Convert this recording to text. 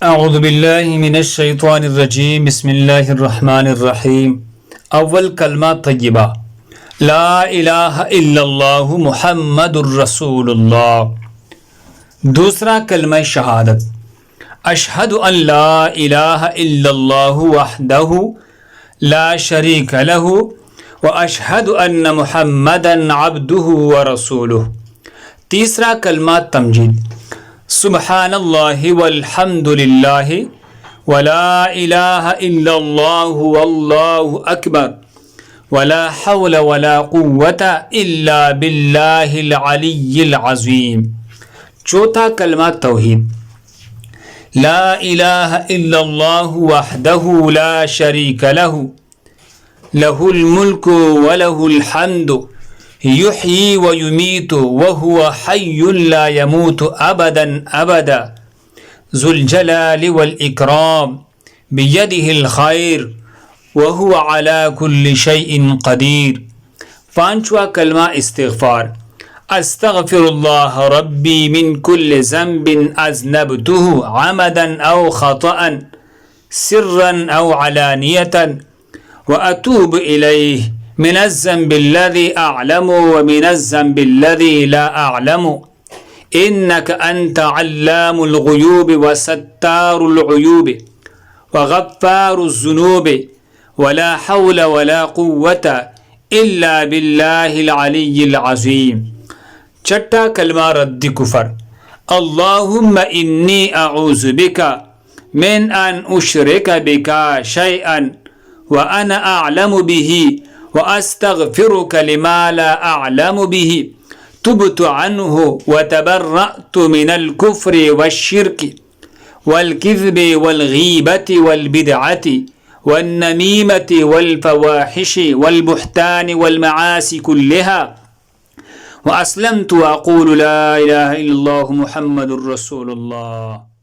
अऊज़ु बिल्लाहि मिनश शैतानिर रजीम बिस्मिल्लाहिर रहमानिर रहीम। अव्वल कलमा तय्यबा ला इलाहा इल्लल्लाहु मुहम्मदुर रसूलुल्लाह। दूसरा कलमा शहादत अशहदु अन ला इलाहा इल्लल्लाहु वहदहु ला शरीक लहु व अशहदु अन्न मुहम्मदन अब्दुहु व रसूलुहु। तीसरा कलमा तमजीद सुब्हानल्लाहि वल्हम्दुलिल्लाहि वला इलाहा इल्लल्लाहु वल्लाहु अकबर वला हौला वला कुव्वता इल्ला बिल्लाहिल अलिय्यिल अज़ीम। चौथा कलमा तौहीद ला इलाहा इल्लल्लाहु वहदहु ला शरीक लहु लहुल मुल्कु व लहुल हम्दु युह्यी व युमीतु व हुवा हय्युन ला यमूतु अबदन अबदा ज़ुल जलालि वल इकराम बियदिहिल खैर व हुवा अला कुल्लि शैइन कदीर। पांचवा कलमा इस्तिग़फ़ार अस्तग़फ़िरुल्लाह रब्बी मिन कुल्लि ज़ंबिन अज़नबतुहु अमदन औ ख़तअन सिर्रन औ अलानियतन व अतूबु इलैहि मिनज़्ज़ंबिल्लज़ी अअलमु व मिनज़्ज़ंबिल्लज़ी ला अअलमु इन्नक अंत अल्लामुल ग़ुयूबि व सत्तारुल उयूबि व गफ़्फ़ारुज़ ज़ुनूबि व ला हौला व ला कुव्वता इल्ला बिल्लाहिल अलिय्यिल अज़ीम। छठा कलमा रद्द कुफ़र अल्लाहुम्मा इन्नी अऊज़ु बिका मिन अन उश्रिका बिका शैअन व अना अअलमु बिही व अस्तग़फ़िरुका लिमा ला अअलमु बिही तुब्तु अन्हु व तबर्रअतु मिनल कुफ्रि वश्शिर्कि वल किज़्बि वल गीबति वल बिदअति वन नमीमति वल फ़वाहिशि वल बुहतानि वल मआसी कुल्लिहा व अस्लमतु व अक़ूलु ला इलाहा इल्लल्लाहु मुहम्मदुर रसूलुल्लाह।